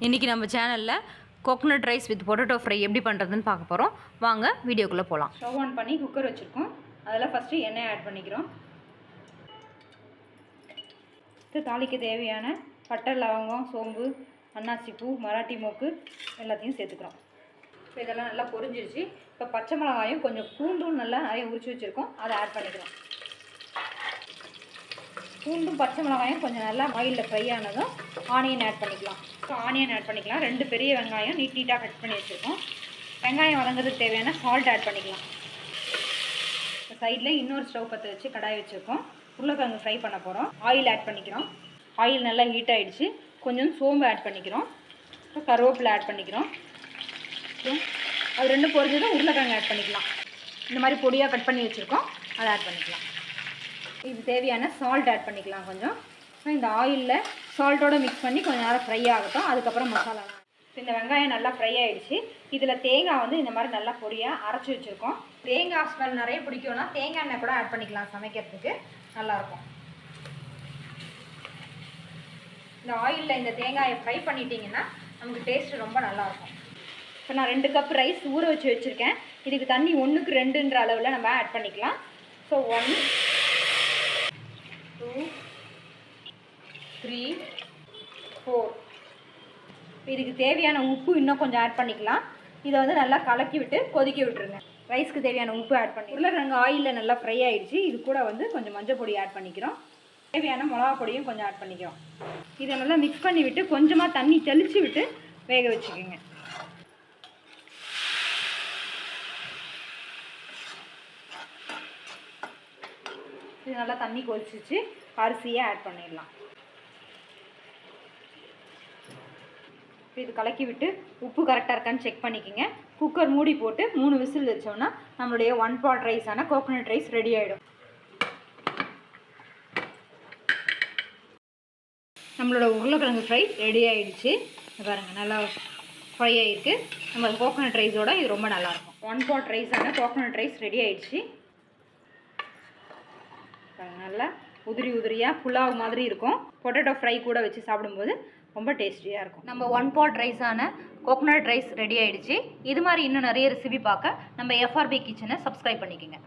இன்றைக்கி நம்ம சேனலில் coconut rice with potato fry எப்படி பண்ணுறதுன்னு பார்க்க போகிறோம். வாங்க வீடியோக்குள்ளே போகலாம். ஸ்டவ் ஆன் பண்ணி குக்கர் வச்சுருக்கோம். அதில் ஃபஸ்ட்டு எண்ணெய் ஆட் பண்ணிக்கிறோம். தாளிக்க தேவையான பட்டை, லவங்கம், சோம்பு, அன்னாசி பூ, மராட்டி மோக்கு எல்லாத்தையும் சேர்த்துக்கிறோம். இப்போ இதெல்லாம் நல்லா பொரிஞ்சிருச்சு. இப்போ பச்சை மிளகாயும் கொஞ்சம் பூண்டும் நல்லா நிறைய உரிச்சு வச்சுருக்கோம், அதை ஆட் பண்ணிக்கிறோம். பூண்டும் பச்சை மிளகாயும் கொஞ்சம் நல்லா ஆயிலில் ஃப்ரை ஆனதும் ஆனியன் ஆட் பண்ணிக்கலாம். ஸோ ஆனியன் ஆட் பண்ணிக்கலாம். 2 பெரிய வெங்காயம் நீட்டாக கட் பண்ணி வச்சுருக்கோம். வெங்காயம் வதங்கிறதுக்கு தேவையான சால்ட் ஆட் பண்ணிக்கலாம். இப்போ சைடில் இன்னொரு ஸ்டவ் பற்ற வச்சு கடாய் வச்சுருக்கோம். உருளைக்கிழங்கு ஃப்ரை பண்ண போகிறோம். ஆயில் ஆட் பண்ணிக்கிறோம். ஆயில் நல்லா ஹீட் ஆகிடுச்சு. கொஞ்சம் சோம்பு ஆட் பண்ணிக்கிறோம். கருவேப்பிலை ஆட் பண்ணிக்கிறோம். அது 2 பொரிஞ்சதும் உருளைக்கிழங்கு ஆட் பண்ணிக்கலாம். இந்த மாதிரி பொடியாக கட் பண்ணி வச்சுருக்கோம், அதை ஆட் பண்ணிக்கலாம். இது தேவையான சால்ட் ஆட் பண்ணிக்கலாம். கொஞ்சம் இந்த ஆயிலில் சால்ட்டோடு மிக்ஸ் பண்ணி கொஞ்சம் நேரம் ஃப்ரை ஆகட்டும். அதுக்கப்புறம் மசாலாலாம். இந்த வெங்காயம் நல்லா ஃப்ரை ஆகிடுச்சு. இதில் தேங்காய் வந்து இந்த மாதிரி நல்லா பொடியாக அரைச்சி வச்சுருக்கோம். தேங்காய் ஸ்மெல் நிறைய பிடிக்கும்னா தேங்காய் எண்ணெய் கூட ஆட் பண்ணிக்கலாம். சமைக்கிறதுக்கு நல்லாயிருக்கும். இந்த ஆயிலில் இந்த தேங்காயை ஃப்ரை பண்ணிட்டீங்கன்னா நமக்கு டேஸ்ட்டு ரொம்ப நல்லாயிருக்கும். இப்போ நான் 2 கப் ரைஸ் ஊற வச்சு வச்சுருக்கேன். இதுக்கு தண்ணி 1க்கு 2ன்ற அளவில் நம்ம ஆட் பண்ணிக்கலாம். ஸோ 1 2 3 4. இதுக்கு தேவையான உப்பு இன்னும் கொஞ்சம் ஆட் பண்ணிக்கலாம். இதை வந்து நல்லா கலக்கி விட்டு கொதிக்க விட்டுருங்க. ரைஸ்க்கு தேவையான உப்பு ஆட் பண்ணி உருளைக்கிழங்கு ஆயிலில் நல்லா ஃப்ரை ஆகிடுச்சு. இது கூட வந்து கொஞ்சம் மஞ்சள் பொடி ஆட் பண்ணிக்கிறோம். தேவையான மிளகா பொடியும் கொஞ்சம் ஆட் பண்ணிக்கிறோம். இதை நல்லா மிக்ஸ் பண்ணி விட்டு கொஞ்சமாக தண்ணி தெளித்து விட்டு வேக வச்சுக்கோங்க. இது நல்லா தண்ணி கொதிச்சிச்சு. அரிசியை ஆட் பண்ணிடலாம். இது கலக்கி விட்டு உப்பு கரெக்டாக இருக்கான்னு செக் பண்ணிக்கோங்க. குக்கர் மூடி போட்டு 3 விசில் வச்சோம்னா நம்மளுடைய 1 பாட் ரைஸான கோகோனட் ரைஸ் ரெடி ஆகிடும். நம்மளோட உருளைக்கிழங்கு ஃப்ரை ரெடி ஆகிடுச்சு. பாருங்கள், நல்லா ஃப்ரை ஆகிருக்கு. நம்ம கோகோனட் ரைஸோட இது ரொம்ப நல்லாயிருக்கும். 1 பாட் ரைஸான கோகோனட் ரைஸ் ரெடி ஆகிடுச்சு. நல்லா உதிரி உதிரியாக புலாவ் மாதிரி இருக்கும். பொட்டேட்டோ ஃப்ரை கூட வச்சு சாப்பிடும்போது ரொம்ப டேஸ்டியாக இருக்கும். நம்ம 1 பாட் ரைஸான கோகோனட் ரைஸ் ரெடி ஆகிடுச்சு. இது மாதிரி இன்னும் நிறைய ரெசிபி பார்க்க நம்ம FRB கிச்சனை சப்ஸ்கிரைப் பண்ணிக்கோங்க.